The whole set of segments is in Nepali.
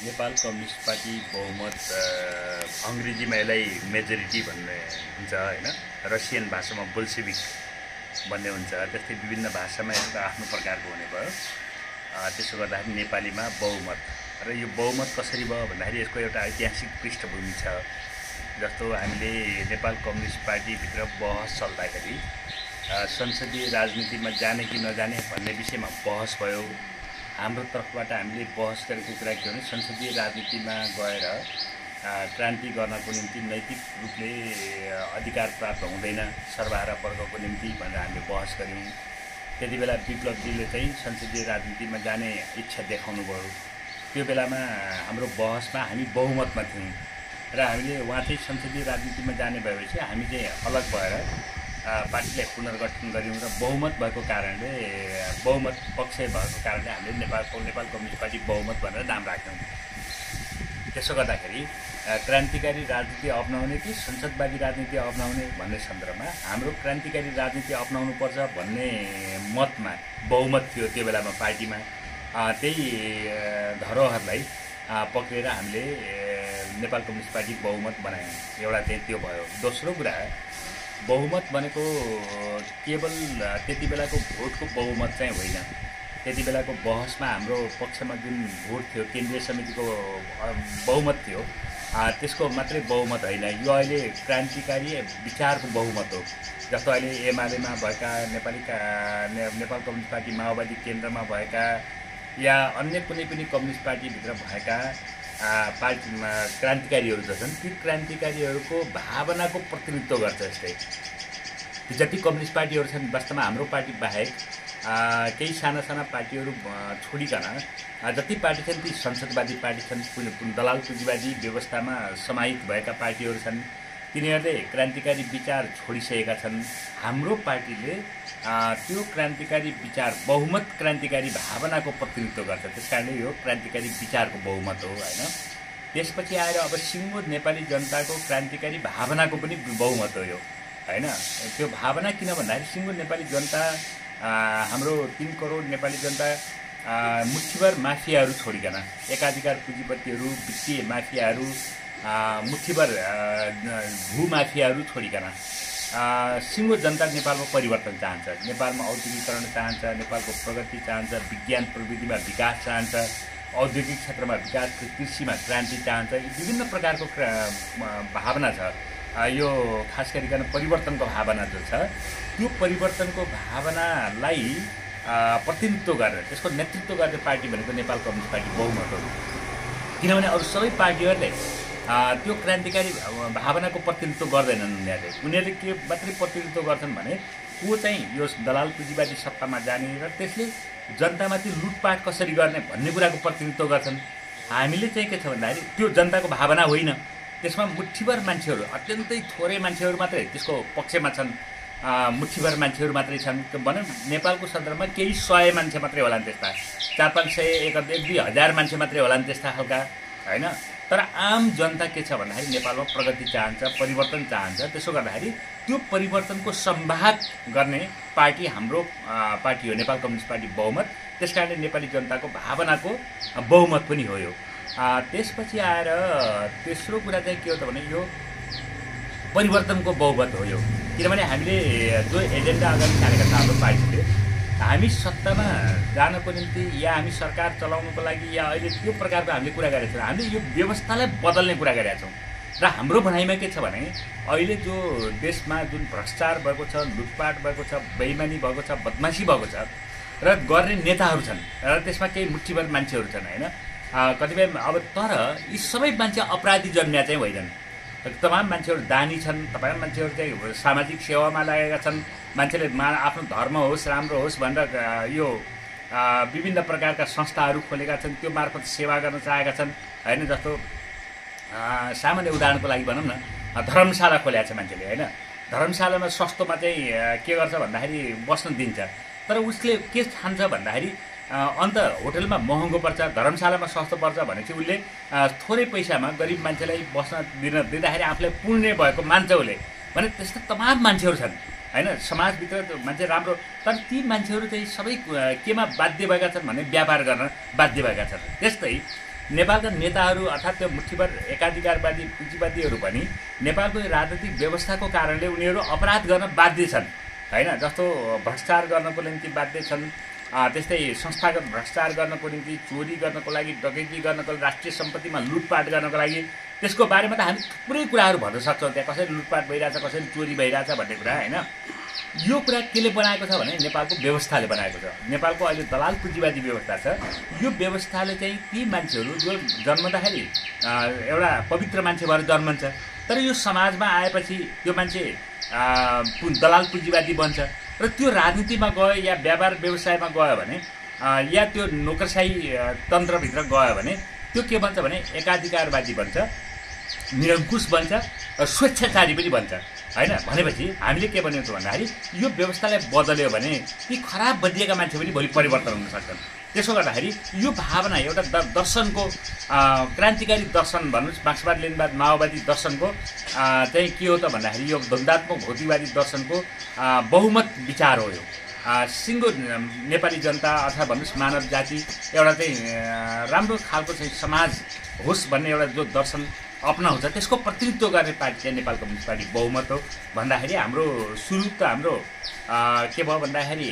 नेपाल कम्युनिस्ट पार्टी बहुमत अङ्ग्रेजीमा यसलाई मेजोरिटी भन्ने हुन्छ हैन। रसियन भाषामा बोल्सेविक भन्ने हुन्छ। त्यस्तै विभिन्न भाषामा यसको आफ्नो प्रकारको हुने भयो। त्यसो गर्दाखेरि नेपालीमा बहुमत र यो बहुमत कसरी भयो भन्दाखेरि यसको एउटा ऐतिहासिक पृष्ठभूमि छ। जस्तो हामीले नेपाल कम्युनिस्ट पार्टीभित्र बहस चल्दाखेरि संसदीय राजनीतिमा जाने कि नजाने भन्ने विषयमा बहस भयो। हाम्रो तर्फबाट हामीले बहस गरेको कुरा के हो भने संसदीय राजनीतिमा गएर क्रान्ति गर्नको निम्ति नैतिक रूपले अधिकार प्राप्त हुँदैन सर्वहारा वर्गको निम्ति भनेर हामीले बहस गऱ्यौँ। त्यति बेला विप्लवजीले चाहिँ संसदीय राजनीतिमा जाने इच्छा देखाउनु भयो। त्यो बेलामा हाम्रो बहसमा हामी बहुमतमा थियौँ र हामीले उहाँ चाहिँ संसदीय राजनीतिमा जाने भएपछि हामी चाहिँ अलग भएर पार्टीलाई पुनर्गठन गऱ्यौँ र बहुमत भएको कारणले बहुमत पक्ष भएको कारणले हामीले नेपाल कम्युनिस्ट पार्टी बहुमत भनेर नाम राख्यौँ। त्यसो गर्दाखेरि क्रान्तिकारी राजनीति अपनाउने कि संसदवादी राजनीति अपनाउने भन्ने सन्दर्भमा हाम्रो क्रान्तिकारी राजनीति अपनाउनुपर्छ भन्ने मतमा बहुमत थियो त्यो बेलामा पार्टीमा। त्यही धरोहरलाई पक्रेर हामीले नेपाल कम्युनिस्ट पार्टी बहुमत बनायौँ। एउटा चाहिँ त्यो भयो। दोस्रो कुरा बहुमत भनेको केवल त्यति बेलाको भोटको बहुमत चाहिँ होइन। त्यति बेलाको बहसमा हाम्रो पक्षमा जुन भोट थियो केन्द्रीय समितिको बहुमत थियो त्यसको मात्रै बहुमत होइन। यो अहिले क्रान्तिकारी विचारको बहुमत हो। जस्तो अहिले एमालेमा भएका नेपाल कम्युनिस्ट पार्टी माओवादी केन्द्रमा भएका या अन्य कुनै पनि कम्युनिस्ट पार्टीभित्र भएका पार्टीमा क्रान्तिकारीहरू जछन् ती क्रान्तिकारीहरूको भावनाको प्रतिनिधित्व गर्छ। यस्तै जति कम्युनिस्ट पार्टीहरू छन् वास्तवमा हाम्रो पार्टी बाहेक केही साना साना पार्टीहरू छोडिकन जति पार्टी छन् ती संसदवादी पार्टी छन्। दलाल पुँजीवादी व्यवस्थामा समाहित भएका पार्टीहरू छन्। तिनीहरूले क्रान्तिकारी विचार छोडिसकेका छन्। हाम्रो पार्टीले त्यो क्रान्तिकारी विचार बहुमत क्रान्तिकारी भावनाको प्रतिनिधित्व गर्छ। त्यसकारणले यो क्रान्तिकारी विचारको बहुमत हो हैन। त्यसपछि आएर अब सिङ्गो नेपाली जनताको क्रान्तिकारी भावनाको पनि बहुमत हो यो हैन। त्यो भावना किन भन्दाखेरि सिङ्गो नेपाली जनता हाम्रो 3 करोड नेपाली जनता मुठीभर माफियाहरू छोडिकन एकाधिकार पुँजीपतिहरू वित्तीय माफियाहरू मुठीभर भूमाफियाहरू छोडिकन सिङ्गो जनता नेपालमा परिवर्तन चाहन्छ। नेपालमा औद्योगिकरण चाहन्छ, नेपालको प्रगति चाहन्छ, विज्ञान प्रविधिमा विकास चाहन्छ, औद्योगिक क्षेत्रमा विकास, कृषिमा क्रान्ति चाहन्छ। विभिन्न प्रकारको भावना छ। यो खास गरिकन परिवर्तनको भावना जो छ त्यो परिवर्तनको भावनालाई प्रतिनिधित्व गरेर त्यसको नेतृत्व गर्ने पार्टी भनेको नेपाल कम्युनिस्ट पार्टी बहुमत हो। किनभने अरू सबै पार्टीहरूले त्यो क्रान्तिकारी भावनाको प्रतिनिधित्व गर्दैनन्। उनीहरूले के मात्रै प्रतिनिधित्व गर्छन् भने को चाहिँ यो दलाल पुँजीवादी सत्तामा जाने र त्यसले जनतामाथि लुटपाट कसरी गर्ने भन्ने कुराको प्रतिनिधित्व गर्छन्। हामीले चाहिँ के छ भन्दाखेरि त्यो जनताको भावना होइन। त्यसमा मुठीभर मान्छेहरू अत्यन्तै थोरै मान्छेहरू मात्रै त्यसको पक्षमा छन्। मुठीभर मान्छेहरू मात्रै छन् भनौँ नेपालको सन्दर्भमा केही 100 मान्छे मात्रै होलान् त्यस्ता 400-500 1-2 हजार मान्छे मात्रै होलान् त्यस्ता खालका हैन। तर आम जनता के छ भन्दाखेरि नेपालमा प्रगति चाहन्छ, परिवर्तन चाहन्छ। त्यसो गर्दाखेरि त्यो परिवर्तनको संवाद गर्ने पार्टी हाम्रो पार्टी हो नेपाल कम्युनिस्ट पार्टी बहुमत। त्यसकारणले नेपाली जनताको भावनाको बहुमत पनि हो यो। त्यसपछि आएर तेस्रो कुरा चाहिँ के हो त भने यो परिवर्तनको बहुमत हो यो। किनभने हामीले जो एजेन्डा अगाडि सारेका छ हाम्रो पार्टीले हामी सत्तामा जानको निम्ति या हामी सरकार चलाउनको लागि या अहिले त्यो प्रकारको हामीले कुरा गरेका छौँ। हामीले यो व्यवस्थालाई बदल्ने कुरा गरेका छौँ र हाम्रो भनाइमा के छ भने अहिले जो देशमा जुन भ्रष्टाचार भएको छ, लुटपाट भएको छ, बेइमानी भएको छ, बदमासी भएको छ र गर्ने नेताहरू छन् र त्यसमा केही मुठीभर मान्छेहरू छन् हैन। कतिपय अब तर यी सबै मान्छे अपराधी जन्मिया चाहिँ होइनन्। तमाम मान्छेहरू दानी छन्। तमाम मान्छेहरू चाहिँ सामाजिक सेवामा लागेका छन्। मान्छेले आफ्नो धर्म होस् राम्रो होस् भनेर यो विभिन्न प्रकारका संस्थाहरू खोलेका छन्। त्यो मार्फत सेवा गर्न चाहेका छन् हैन। जस्तो सामान्य उदाहरणको लागि भनौँ न धर्मशाला खोलेका छ मान्छेले हैन। धर्मशालामा सस्तोमा चाहिँ के गर्छ भन्दाखेरि बस्न दिन्छ। तर उसले के ठान्छ भन्दाखेरि अन्त होटलमा महँगो पर्छ, धर्मशालामा सस्तो पर्छ भनेपछि उसले थोरै पैसामा गरिब मान्छेलाई बस्न दिँदाखेरि आफूलाई पुण्य भएको मान्छ उसले। भने त्यस्तो तमाम मान्छेहरू छन् हैन। समाजभित्र मान्छे राम्रो तर ती मान्छेहरू चाहिँ सबै केमा बाध्य भएका छन् भने व्यापार गर्न बाध्य भएका छन्। त्यस्तै नेपालका नेताहरू अर्थात् त्यो मुठीभर एकाधिकारवादी पुँजीवादीहरू पनि नेपालको राजनीतिक व्यवस्थाको कारणले उनीहरू अपराध गर्न बाध्य छन् हैन। जस्तो भ्रष्टाचार गर्नको निम्ति बाध्य छन्, त्यस्तै संस्थागत भ्रष्टाचार गर्नको निम्ति, चोरी गर्नको लागि, डकैती गर्नको, राष्ट्रिय सम्पत्तिमा लुटपाट गर्नको लागि। त्यसको बारेमा त हामी थुप्रै कुराहरू भन्न सक्छौँ, त्यहाँ कसरी लुटपाट भइरहेछ, कसरी चोरी भइरहेछ भन्ने कुरा हैन। यो कुरा केले बनाएको छ भने नेपालको व्यवस्थाले बनाएको छ। नेपालको अहिले दलाल पुँजीवादी व्यवस्था छ। यो व्यवस्थाले चाहिँ ती मान्छेहरू जो जन्मदाखेरि एउटा पवित्र मान्छे भएर जन्मन्छ, तर यो समाजमा आएपछि त्यो मान्छे दलाल पुँजीवादी बन्छ र त्यो राजनीतिमा गयो या व्यापार व्यवसायमा गयो भने या त्यो नोकरशाही तन्त्रभित्र गयो भने त्यो के बन्छ भने एकाधिकारवादी बन्छ, निरङ्कुश बन्छ र स्वेच्छाचारी पनि बन्छ हैन। भनेपछि हामीले के भन्यौँ भन्दाखेरि यो व्यवस्थालाई बदल्यो भने ती खराब बनिएका मान्छे पनि भोलि परिवर्तन हुन सक्छन्। त्यसो गर्दाखेरि यो भावना एउटा दर्शनको क्रान्तिकारी दर्शन भन्नुहोस्, मार्क्सवाद लेनिनवाद माओवादी दर्शनको चाहिँ के हो त भन्दाखेरि यो द्वन्द्वात्मक भौतिकवादी दर्शनको बहुमत विचार हो। यो सिङ्गो नेपाली जनता अथवा भन्नुहोस् मानव जाति एउटा चाहिँ राम्रो खालको चाहिँ समाज होस् भन्ने एउटा जो दर्शन अपनाउँछ त्यसको प्रतिनिधित्व गर्ने पार्टी चाहिँ नेपाल कम्युनिस्ट पार्टी बहुमत हो। भन्दाखेरि हाम्रो सुरु त हाम्रो के भयो भन्दाखेरि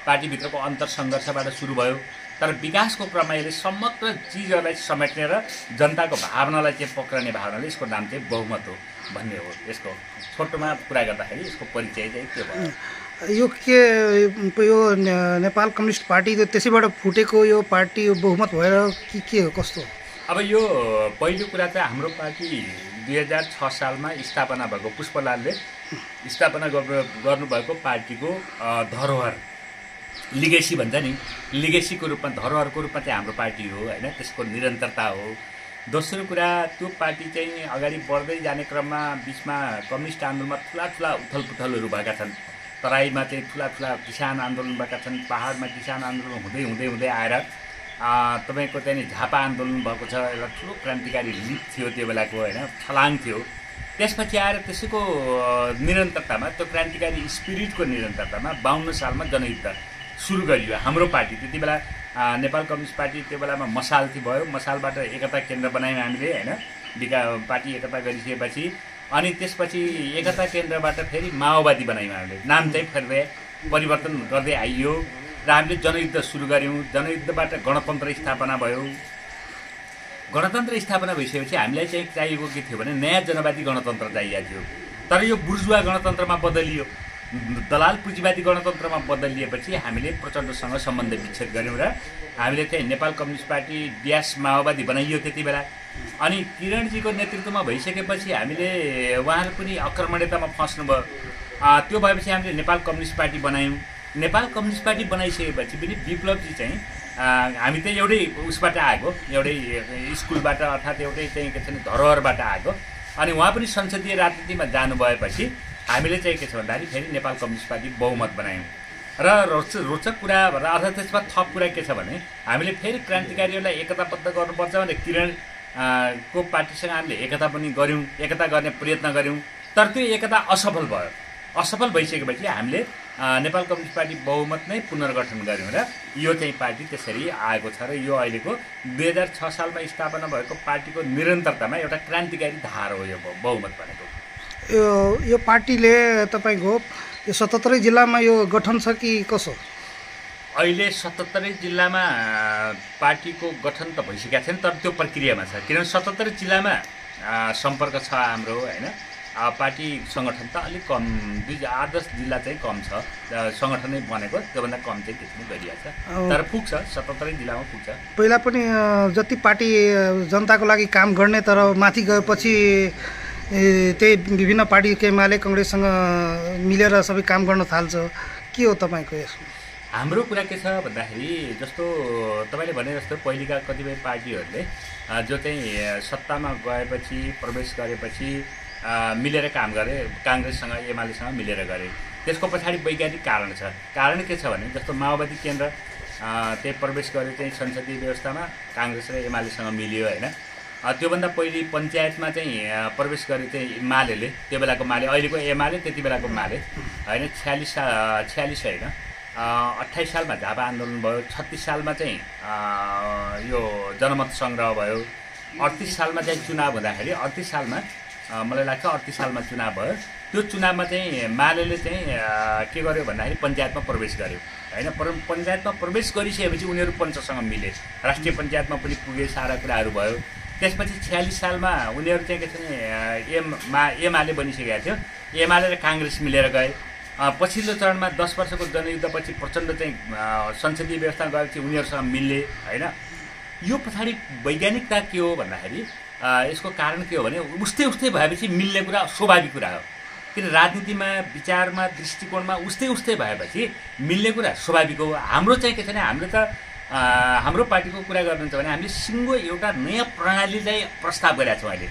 पार्टीभित्रको अन्तरसङ्घर्षबाट सुरु भयो, तर विकासको क्रममा यसले समग्र चिजहरूलाई समेट्ने र जनताको भावनालाई चाहिँ पक्रने भावनाले यसको नाम चाहिँ बहुमत हो भन्ने हो। यसको छोटोमा कुरा गर्दाखेरि यसको परिचय चाहिँ के भयो? यो नेपाल कम्युनिस्ट पार्टी त्यसैबाट फुटेको यो पार्टी यो बहुमत भएर के हो कस्तो? अब यो पहिलो कुरा चाहिँ हाम्रो पार्टी 2006 सालमा स्थापना भएको, पुष्पलालले स्थापना गर्नुभएको पार्टीको धरोहर लिगेसी भन्छ नि, लिगेसीको रूपमा धरोहरको रूपमा चाहिँ हाम्रो पार्टी हो हैन। त्यसको निरन्तरता हो। दोस्रो कुरा त्यो पार्टी चाहिँ अगाडि बढ्दै जाने क्रममा बिचमा कम्युनिस्ट आन्दोलनमा ठुला उथलपुथलहरू भएका छन्। तराईमा चाहिँ ठुला किसान आन्दोलन भएका छन्, पहाडमा किसान आन्दोलन हुँदै आएर तपाईँको चाहिँ झापा आन्दोलन भएको छ। एउटा ठुलो क्रान्तिकारी लिप थियो त्यो बेलाको हैन, छलाङ थियो। त्यसपछि आएर त्यसैको निरन्तरतामा त्यो क्रान्तिकारी स्पिरिटको निरन्तरतामा 52 सालमा जनयुद्ध सुरु गरियो। हाम्रो पार्टी त्यति बेला नेपाल कम्युनिस्ट पार्टी त्यो बेलामा मसाल भयो, मसालबाट एकता केन्द्र बनायौँ हामीले हैन। पार्टी एकता गरिसकेपछि अनि त्यसपछि एकता केन्द्रबाट फेरि माओवादी बनायौँ हामीले। नाम चाहिँ फेरि परिवर्तन गर्दै आइयो र हामीले जनयुद्ध सुरु गऱ्यौँ। जनयुद्धबाट गणतन्त्र स्थापना भयो। गणतन्त्र स्थापना भइसकेपछि हामीलाई चाहिँ चाहिएको के थियो भने नयाँ जनवादी गणतन्त्र चाहिएको थियो, तर यो बुर्जुवा गणतन्त्रमा बदलियो। दलाल पुँजीवादी गणतन्त्रमा बदलिएपछि हामीले प्रचण्डसँग सम्बन्ध विच्छेद गऱ्यौँ र हामीले चाहिँ नेपाल कम्युनिस्ट पार्टी ड्यास माओवादी बनाइयो त्यति बेला। अनि किरणजीको नेतृत्वमा भइसकेपछि हामीले उहाँहरू पनि आक्रमणीयतामा फस्नुभयो। त्यो भएपछि हामीले नेपाल कम्युनिस्ट पार्टी बनायौँ। नेपाल कम्युनिस्ट पार्टी बनाइसकेपछि पनि विप्लवजी चाहिँ हामी त एउटै उसबाट आएको, एउटै स्कुलबाट अर्थात् एउटै चाहिँ के छ भने धरोहरबाट आएको। अनि उहाँ पनि संसदीय राजनीतिमा जानुभएपछि हामीले चाहिँ के छ भन्दाखेरि फेरि नेपाल कम्युनिस्ट पार्टी बहुमत बनायौँ। र रोचक कुरा अर्थात् त्यसमा थप कुरा के छ भने हामीले फेरि क्रान्तिकारीहरूलाई एकताबद्ध गर्नुपर्छ भने किरण को पार्टीसँग हामीले एकता पनि गऱ्यौँ, एकता गर्ने प्रयत्न गऱ्यौँ, तर त्यो एकता असफल भयो। असफल भइसकेपछि हामीले नेपाल कम्युनिस्ट पार्टी बहुमत नै पुनर्गठन गऱ्यौँ र यो चाहिँ पार्टी त्यसरी आएको छ। र यो अहिलेको 2006 सालमा स्थापना भएको पार्टीको निरन्तरतामा एउटा क्रान्तिकारी धार हो यो बहुमत भनेको। यो पार्टीले तपाईँको यो 77 जिल्लामा यो गठन छ कि कसो? अहिले 77 जिल्लामा पार्टीको गठन त भइसकेका छैन, तर त्यो प्रक्रियामा छ। किनभने 77 जिल्लामा सम्पर्क छ हाम्रो हैन। पार्टी सङ्गठन त अलिक कम, 8-10 जिल्ला चाहिँ कम छ सङ्गठनै बनेको, त्योभन्दा कम चाहिँ त्यसमा गरिएको छ, तर पुग्छ 77 जिल्लामा पुग्छ। पहिला पनि जति पार्टी जनताको लागि काम गर्ने, तर माथि गएपछि त्यही विभिन्न पार्टी एमाले कङ्ग्रेससँग मिलेर सबै काम गर्न थाल्छ। के हो तपाईँको यसमा? हाम्रो कुरा के छ भन्दाखेरि जस्तो तपाईँले भने जस्तो पहिलेका कतिपय पार्टीहरूले जो चाहिँ सत्तामा गएपछि प्रवेश गरेपछि मिलेर काम गरे, काङ्ग्रेससँग एमालेसँग मिलेर गरे। त्यसको पछाडि वैज्ञानिक कारण छ। कारण के छ भने जस्तो माओवादी केन्द्र त्यही प्रवेश गरे चाहिँ संसदीय व्यवस्थामा काङ्ग्रेस र एमालेसँग मिलियो हैन। त्योभन्दा पहिले पञ्चायतमा चाहिँ प्रवेश गरे चाहिँ मालेले, त्यो बेलाको माले, अहिलेको एमाले त्यति बेलाको माले हैन, 46 होइन, 28 सालमा झापा आन्दोलन भयो, 36 सालमा चाहिँ यो जनमत सङ्ग्रह भयो, 38 सालमा चाहिँ चुनाव हुँदाखेरि 38 सालमा मलाई लाग्छ 38 सालमा चुनाव भयो। त्यो चुनावमा चाहिँ मालेले चाहिँ के गर्यो भन्दाखेरि पञ्चायतमा प्रवेश गर्यो होइन। पञ्चायतमा प्रवेश गरिसकेपछि उनीहरू पञ्चसँग मिले, राष्ट्रिय पञ्चायतमा पनि पुगे, सारा कुराहरू भयो। त्यसपछि 46 सालमा उनीहरू चाहिँ के छ एमाले बनिसकेका थियो, एमाले र काङ्ग्रेस मिलेर गए। पछिल्लो चरणमा 10 वर्षको जनयुद्धपछि प्रचण्ड चाहिँ संसदीय व्यवस्था गएपछि उनीहरूसँग मिल्ने होइन। यो पछाडि वैज्ञानिकता के हो भन्दाखेरि यसको कारण के हो भने उस्तै उस्तै भएपछि मिल्ने कुरा स्वाभाविक कुरा हो। किन राजनीतिमा, विचारमा, दृष्टिकोणमा उस्तै भएपछि मिल्ने कुरा स्वाभाविक हो। हाम्रो चाहिँ के छ भने हामीले त हाम्रो पार्टीको कुरा गर्नुहुन्छ भने हामीले सिङ्गो एउटा नयाँ प्रणालीलाई प्रस्ताव गरेका छौँ अहिले,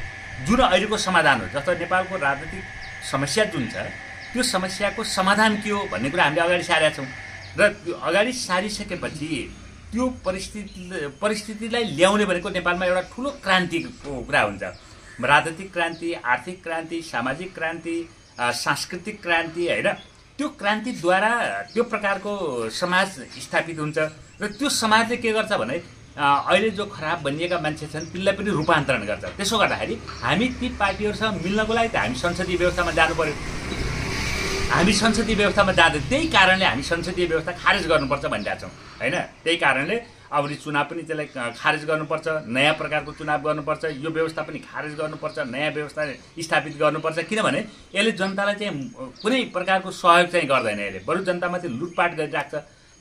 जुन अहिलेको समाधान हो। जस्तो नेपालको राजनीतिक समस्या जुन छ त्यो समस्याको समाधान के हो भन्ने कुरा हामीले अगाडि सारेका छौँ र अगाडि सारिसकेपछि त्यो परिस्थितिलाई ल्याउने भनेको नेपालमा एउटा ठुलो क्रान्तिको कुरा हुन्छ। राजनीतिक क्रान्ति, आर्थिक क्रान्ति, सामाजिक क्रान्ति, सांस्कृतिक क्रान्ति होइन। त्यो क्रान्तिद्वारा त्यो प्रकारको समाज स्थापित हुन्छ र त्यो समाजले के गर्छ भने अहिले जो खराब बनिएका मान्छे छन् तिनलाई पनि रूपान्तरण गर्छ। त्यसो गर्दाखेरि हामी ती पार्टीहरूसँग मिल्नको लागि त हामी संसदीय व्यवस्थामा जानु पर्यो। हामी संसदीय व्यवस्थामा जाँदै त्यही कारणले हामी संसदीय व्यवस्था खारेज गर्नुपर्छ भनिरहेका छौँ होइन। त्यही कारणले अब चुनाव पनि त्यसलाई खारेज गर्नुपर्छ, नयाँ प्रकारको चुनाव गर्नुपर्छ, यो व्यवस्था पनि खारेज गर्नुपर्छ, नयाँ व्यवस्था स्थापित गर्नुपर्छ। किनभने यसले जनतालाई चाहिँ कुनै प्रकारको सहयोग चाहिँ गर्दैन, यसले बरु जनतामा चाहिँ लुटपाट गरिराख्छ।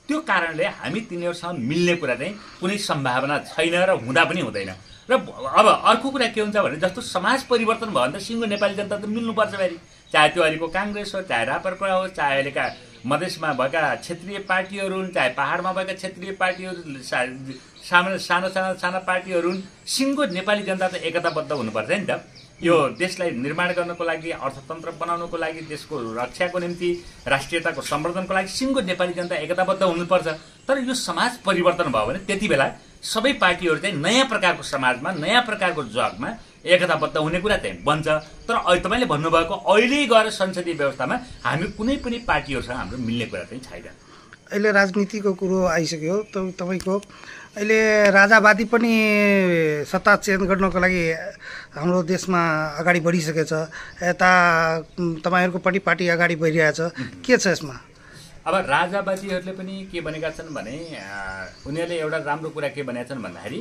त्यो कारणले हामी तिनीहरूसँग मिल्ने कुरा चाहिँ कुनै सम्भावना छैन र हुँदा पनि हुँदैन। र अब अर्को कुरा के हुन्छ भने जस्तो समाज परिवर्तन भयो भने त सिङ्गो नेपाली जनता त मिल्नुपर्छ फेरि, चाहे त्यो अहिलेको काङ्ग्रेस हो, चाहे राप्रपा हो, चाहे अहिलेका मधेसमा भएका क्षेत्रीय पार्टीहरू हुन्, चाहे पहाडमा भएका क्षेत्रीय पार्टीहरू, साना पार्टीहरू हुन्। सिङ्गो नेपाली जनता त एकताबद्ध हुनुपर्छ नि त। यो देशलाई निर्माण गर्नको लागि, अर्थतन्त्र बनाउनको लागि, देशको रक्षाको निम्ति, राष्ट्रियताको सम्वर्धनको लागि सिङ्गो नेपाली जनता एकताबद्ध हुनुपर्छ। तर यो समाज परिवर्तन भयो भने त्यति बेला सबै पार्टीहरू चाहिँ नयाँ प्रकारको समाजमा, नयाँ प्रकारको जगमा एकताबद्ध हुने कुरा चाहिँ बन्छ। तर तपाईँले भन्नुभएको अहिले गएर संसदीय व्यवस्थामा हामी कुनै पनि पार्टीहरूसँग हाम्रो मिल्ने कुरा चाहिँ छैन। अहिले राजनीतिको कुरो आइसक्यो, तपाईँको अहिले राजावादी पनि सत्ता चेन्ज गर्नको लागि हाम्रो देशमा अगाडि बढिसकेछ। यता तपाईँहरूको पनि पार्टी अगाडि बढिरहेछ, के छ यसमा? अब राजावादीहरूले पनि के भनेका छन् भने उनीहरूले एउटा राम्रो कुरा के भनेका छन् भन्दाखेरि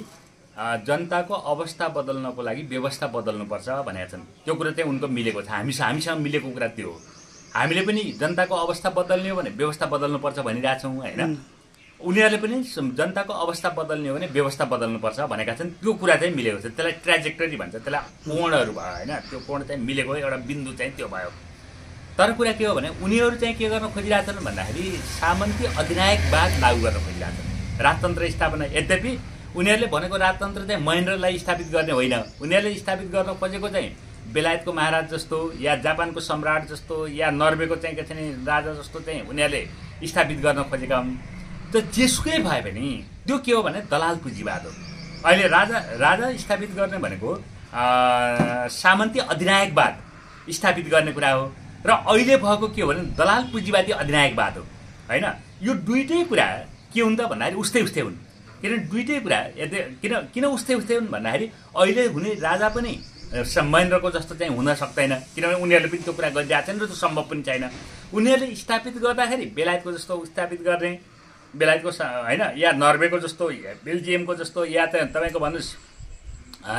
जनताको अवस्था बदल्नको लागि व्यवस्था बदल्नुपर्छ भनेका छन्। त्यो कुरा चाहिँ उनको मिलेको छ, हामीसँग मिलेको कुरा त्यो हो। हामीले पनि जनताको अवस्था बदल्ने हो भने व्यवस्था बदल्नुपर्छ भनिरहेछौँ होइन। उनीहरूले पनि जनताको अवस्था बदल्ने हो भने व्यवस्था बदल्नुपर्छ भनेका छन्। त्यो कुरा चाहिँ मिलेको छ, त्यसलाई ट्र्याजेक्टरी भन्छ, त्यसलाई कोणहरू भयो होइन। त्यो कोण चाहिँ मिलेको एउटा बिन्दु चाहिँ त्यो भयो। तर कुरा के हो भने उनीहरू चाहिँ के गर्न खोजिरहेछन् भन्दाखेरि सामन्ती अधिनायकवाद लागू गर्न खोजिरहेछन्, राजतन्त्र स्थापना। यद्यपि उनीहरूले भनेको राजतन्त्र चाहिँ महेन्द्रलाई स्थापित गर्ने होइन, उनीहरूले स्थापित गर्न खोजेको चाहिँ बेलायतको महाराज जस्तो या जापानको सम्राट जस्तो या नर्वेको चाहिँ के छ नि राजा जस्तो चाहिँ उनीहरूले स्थापित गर्न खोजेका हुन्। त जेसुकै भए पनि त्यो के हो भने दलाल पुँजीवाद हो। अहिले राजा स्थापित गर्ने भनेको सामन्ती अधिनायकवाद स्थापित गर्ने कुरा हो र अहिले भएको के हो भने दलाल पुँजीवादी अधिनायकवाद हो होइन। यो दुईटै कुरा के हुन् त भन्दाखेरि उस्तै हुन्। किनभने दुईटै कुरा किन उस्तै हुन् भन्दाखेरि अहिले हुने राजा पनि महेन्द्रको जस्तो चाहिँ हुन सक्दैन, किनभने उनीहरूले पनि त्यो कुरा गरिरहेको छैन र त्यो सम्भव पनि छैन। उनीहरूले स्थापित गर्दाखेरि बेलायतको जस्तो स्थापित गर्ने, बेलायतको होइन या नर्वेको जस्तो, बेल्जियमको जस्तो या त तपाईँको भन्नुहोस्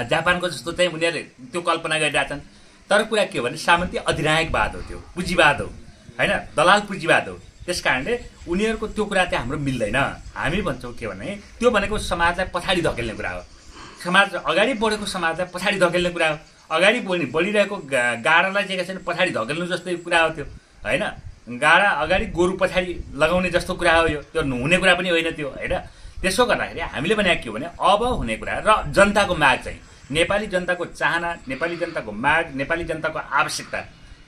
जापानको जस्तो चाहिँ उनीहरूले त्यो कल्पना गरिरहेछन्। तर कुरा के हो भने सामन्ती अधिनायकवाद हो, त्यो पुँजीवाद हो होइन, दलाल पुँजीवाद हो। त्यस कारणले उनीहरूको त्यो कुरा चाहिँ हाम्रो मिल्दैन। हामी भन्छौँ के भने त्यो भनेको समाजलाई पछाडि धकेल्ने कुरा हो, समाज अगाडि बढेको समाजलाई पछाडि धकेल्ने कुरा हो। अगाडि बढिरहेको गाडालाई चाहिँ पछाडि धकेल्नु जस्तै कुरा हो त्यो होइन। गाडा अगाडि गोरु पछाडि लगाउने जस्तो कुरा हो यो, त्यो हुने कुरा पनि होइन त्यो होइन। त्यसो गर्दाखेरि हामीले भनेको के हो भने अब हुने कुरा र जनताको माग चाहिँ नेपाली जनताको चाहना, नेपाली जनताको माग, नेपाली जनताको आवश्यकता,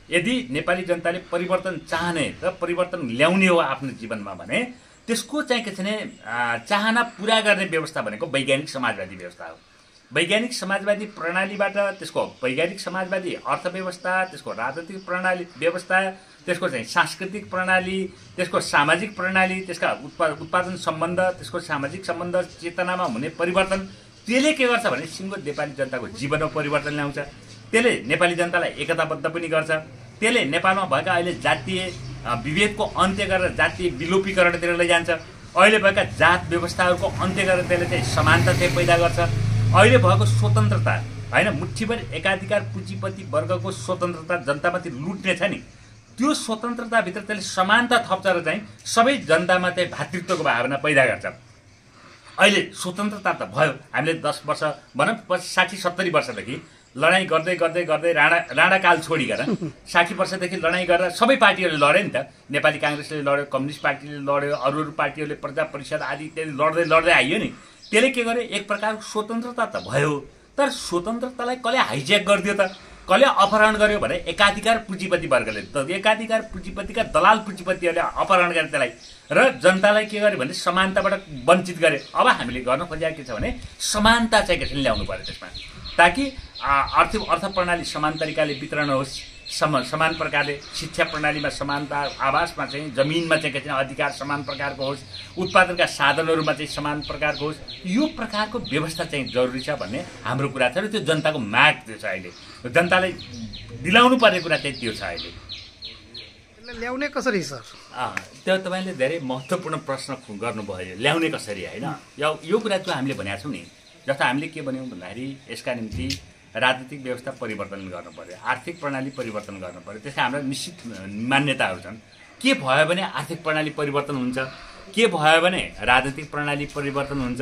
यदि नेपाली जनताले परिवर्तन चाहने र परिवर्तन ल्याउने हो आफ्नो जीवनमा भने त्यसको चाहिँ के छ भने चाहना पुरा गर्ने व्यवस्था भनेको वैज्ञानिक समाजवादी व्यवस्था हो। वैज्ञानिक समाजवादी प्रणालीबाट त्यसको वैज्ञानिक समाजवादी अर्थव्यवस्था, त्यसको राजनीतिक प्रणाली व्यवस्था, त्यसको चाहिँ सांस्कृतिक प्रणाली, त्यसको सामाजिक प्रणाली, त्यसका उत्पादन सम्बन्ध, त्यसको सामाजिक सम्बन्ध, चेतनामा हुने परिवर्तन, त्यसले के गर्छ भने सिङ्गो नेपाली जनताको जीवनमा परिवर्तन ल्याउँछ। त्यसले नेपाली जनतालाई एकताबद्ध पनि गर्छ। त्यसले नेपालमा भएका अहिले जातीय विभेदको अन्त्य गरेर जातीय विलोपीकरणतिर लैजान्छ। अहिले भएका जात व्यवस्थाहरूको अन्त्य गरेर त्यसले चाहिँ समानता चाहिँ पैदा गर्छ। अहिले भएको स्वतन्त्रता होइन, मुठ्ठीभर एकाधिकार पुँजीपति वर्गको स्वतन्त्रता जनतामाथि लुट्ने छ नि, त्यो स्वतन्त्रताभित्र त्यसले समानता थप्छ र चाहिँ सबै जनतामा चाहिँ भातृत्वको भावना पैदा गर्छ। अहिले स्वतन्त्रता त भयो, हामीले 10 वर्ष भनौँ 60-70 वर्षदेखि लडाइँ गर्दै गर्दै गर्दै राणाकाल छोडिकन 60 वर्षदेखि लडाइँ गरेर सबै पार्टीहरूले लड्यो नि त। नेपाली काङ्ग्रेसले लड्यो, कम्युनिस्ट पार्टीले लड्यो, अरू पार्टीहरूले प्रजा परिषद आदि इत्यादि लड्दै लड्दै आइयो नि। त्यसले के गर्यो, एक प्रकारको स्वतन्त्रता त भयो, तर स्वतन्त्रतालाई कसले हाइज्याक गरिदियो त, कसले अपहरण गर्यो भने एकाधिकार पुँजीपति वर्गले, एकाधिकार पुँजीपतिका दलाल पुँजीपतिहरूले अपहरण गरे त्यसलाई, र जनतालाई के गर्यो भने समानताबाट वञ्चित गरे। अब हामीले गर्न खोजेको के छ भने समानता चाहिँ कसरी ल्याउनु पर्यो त्यसमा, ताकि अर्थ प्रणाली समान तरिकाले वितरण होस्, समान प्रकारले शिक्षा प्रणालीमा समानता, आवासमा चाहिँ जमिनमा चाहिँ के अधिकार समान प्रकारको होस्, उत्पादनका साधनहरूमा चाहिँ समान प्रकारको होस्, यो प्रकारको व्यवस्था चाहिँ जरुरी छ भन्ने हाम्रो कुरा छ। र त्यो जनताको माग त्यो छ। अहिले जनतालाई दिलाउनु पर्ने कुरा चाहिँ त्यो छ। अहिले ल्याउने कसरी सर? त्यो तपाईँले धेरै महत्त्वपूर्ण प्रश्न गर्नुभयो, ल्याउने कसरी होइन। यो कुरा जो हामीले भनेका छौँ नि, जस्तो हामीले के भन्यौँ भन्दाखेरि यसका निम्ति राजनीतिक व्यवस्था परिवर्तन गर्नु पर्यो, आर्थिक प्रणाली परिवर्तन गर्नु पर्यो। त्यसका हाम्रा निश्चित मान्यताहरू छन्। के भयो भने आर्थिक प्रणाली परिवर्तन हुन्छ, के भयो भने राजनीतिक प्रणाली परिवर्तन हुन्छ,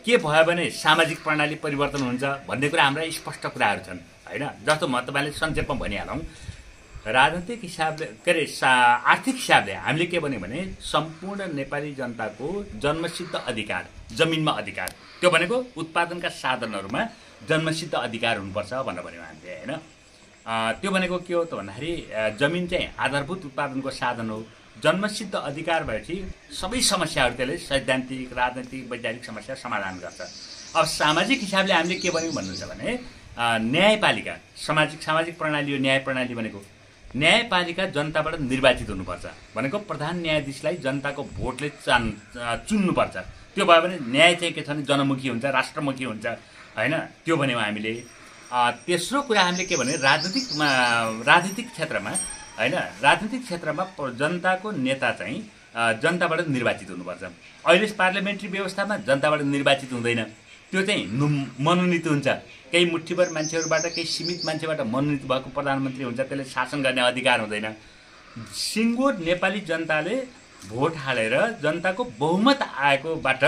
के भयो भने सामाजिक प्रणाली परिवर्तन हुन्छ भन्ने कुरा हाम्रा स्पष्ट कुराहरू छन् होइन। जस्तो म तपाईँले संक्षेपमा भनिहालौँ, राजनीतिक हिसाबले के अरे आर्थिक हिसाबले हामीले के भन्यौँ भने सम्पूर्ण नेपाली जनताको जन्मसिद्ध अधिकार, जमिनमा अधिकार, त्यो भनेको उत्पादनका साधनहरूमा जन्मसिद्ध अधिकार हुनुपर्छ भनेर भन्यौँ हामीले होइन। त्यो भनेको के हो त भन्दाखेरि जमिन चाहिँ आधारभूत उत्पादनको साधन हो। जन्मसिद्ध अधिकार भएपछि सबै समस्याहरू त्यसले सैद्धान्तिक, राजनैतिक, वैज्ञानिक समस्या समाधान गर्छ। अब सामाजिक हिसाबले हामीले के भन्यौँ भन्नुहुन्छ भने न्यायपालिका, सामाजिक प्रणाली हो न्याय प्रणाली भनेको। न्यायपालिका जनताबाट निर्वाचित हुनुपर्छ भनेको प्रधान न्यायाधीशलाई जनताको भोटले चुन्नुपर्छ। त्यो भयो भने न्याय चाहिँ के छ भने जनमुखी हुन्छ, राष्ट्रमुखी हुन्छ होइन। त्यो भन्यौँ हामीले। तेस्रो कुरा हामीले के भने राजनीतिक क्षेत्रमा होइन, राजनीतिक क्षेत्रमा जनताको नेता चाहिँ जनताबाट निर्वाचित हुनुपर्छ। अहिले पार्लियामेन्ट्री व्यवस्थामा जनताबाट निर्वाचित हुँदैन, त्यो चाहिँ मनोनित हुन्छ। केही मुठ्ठीभर मान्छेहरूबाट, केही सीमित मान्छेबाट मनोनित भएको प्रधानमन्त्री हुन्छ, त्यसले शासन गर्ने अधिकार हुँदैन। सिङ्गो नेपाली जनताले भोट हालेर जनताको बहुमत आएकोबाट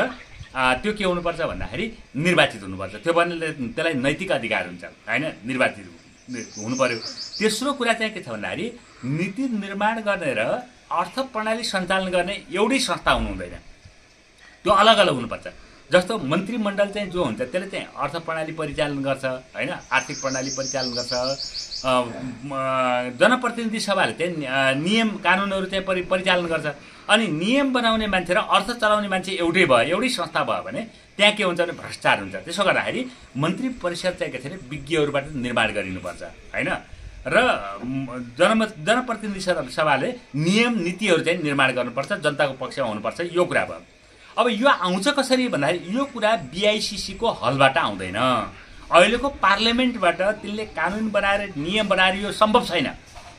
त्यो के हुनुपर्छ भन्दाखेरि निर्वाचित हुनुपर्छ। त्यो भने त्यसलाई नैतिक अधिकार हुन्छ होइन, निर्वाचित हुनु पर्यो। तेस्रो कुरा चाहिँ के छ भन्दाखेरि नीति निर्माण गर्ने र अर्थ प्रणाली सञ्चालन गर्ने एउटै संस्था हुनु हुँदैन, त्यो अलग अलग हुनुपर्छ। जस्तो मन्त्रीमण्डल चाहिँ जो हुन्छ त्यसले चाहिँ अर्थ प्रणाली परिचालन गर्छ होइन, आर्थिक प्रणाली परिचालन गर्छ। जनप्रतिनिधि सभाले चाहिँ नियम कानुनहरू चाहिँ परिचालन गर्छ। अनि नियम बनाउने मान्छे र अर्थ चलाउने मान्छे एउटै भयो, एउटै संस्था भयो भने त्यहाँ के हुन्छ भने भ्रष्टाचार हुन्छ। त्यसो गर्दाखेरि मन्त्री परिषद चाहिँ के छ भने विज्ञहरूबाट निर्माण गरिनुपर्छ होइन। र जनप्रतिनिधि सभाले नियम नीतिहरू चाहिँ निर्माण गर्नुपर्छ, जनताको पक्षमा हुनुपर्छ। यो कुरा भयो। अब यो आउँछ कसरी भन्दाखेरि यो कुरा BICC को हलबाट आउँदैन। अहिलेको पार्लियामेन्टबाट तिनले कानुन बनाएर नियम बनाएर यो सम्भव छैन।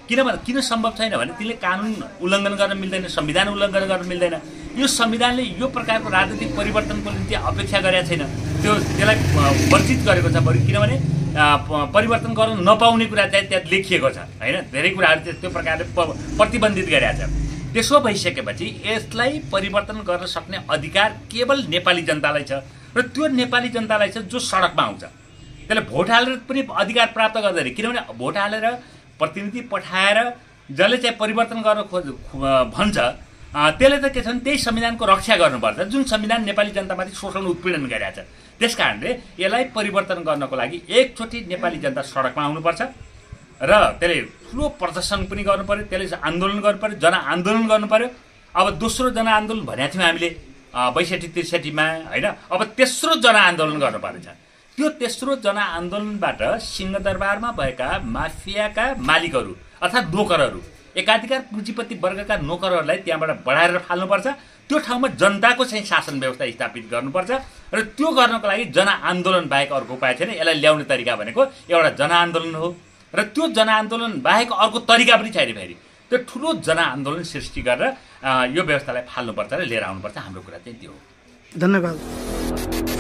किन सम्भव छैन भने तिनले कानुन उल्लङ्घन गर्न मिल्दैन, संविधान उल्लङ्घन गर्न मिल्दैन। यो संविधानले यो प्रकारको राजनीतिक परिवर्तनको निम्ति अपेक्षा गरेका छैन, त्यसलाई वर्जित गरेको छ। बरु किनभने परिवर्तन गर्न नपाउने कुरा चाहिँ त्यहाँ लेखिएको छ होइन, धेरै कुराहरू चाहिँ त्यो प्रकारले प्रतिबन्धित गरेका छ। त्यसो भइसकेपछि यसलाई परिवर्तन गर्न सक्ने अधिकार केवल नेपाली जनतालाई छ, र त्यो नेपाली जनतालाई छ जो सडकमा आउँछ। त्यसले भोट हालेर पनि अधिकार प्राप्त गर्दैन, किनभने भोट हालेर प्रतिनिधि पठाएर जसले चाहिँ परिवर्तन गर्न भन्छ त्यसले त के छ भने त्यही संविधानको रक्षा गर्नुपर्छ, जुन संविधान नेपाली जनतामाथि शोषण उत्पीडन गरिरहेको छ। त्यस कारणले यसलाई परिवर्तन गर्नको लागि एकचोटि नेपाली जनता सडकमा आउनुपर्छ र त्यसले ठुलो प्रदर्शन पनि गर्नु पर्यो, त्यसले आन्दोलन गर्नु पर्यो, जनआन्दोलन गर्नु पर्यो। अब दोस्रो जनआन्दोलन भनेको थियौँ हामीले 62-63 मा होइन। अब तेस्रो जनआन्दोलन गर्नु पर्छ। त्यो तेस्रो जनआन्दोलनबाट सिंहदरबारमा भएका माफियाका मालिकहरू अर्थात् नोकरहरू, एकाधिकार पुँजीपति वर्गका नोकरहरूलाई त्यहाँबाट बढाएर फाल्नुपर्छ। त्यो ठाउँमा जनताको चाहिँ शासन व्यवस्था स्थापित गर्नुपर्छ र त्यो गर्नको लागि जनआन्दोलन बाहेक अर्को उपाय छैन। यसलाई ल्याउने तरिका भनेको एउटा जनआन्दोलन हो र त्यो जनआन्दोलन बाहेक अर्को तरिका पनि छैन। फेरि त्यो ठुलो जनआन्दोलन सृष्टि गरेर यो व्यवस्थालाई फाल्नुपर्छ र लिएर आउनुपर्छ। हाम्रो कुरा चाहिँ त्यो हो। धन्यवाद।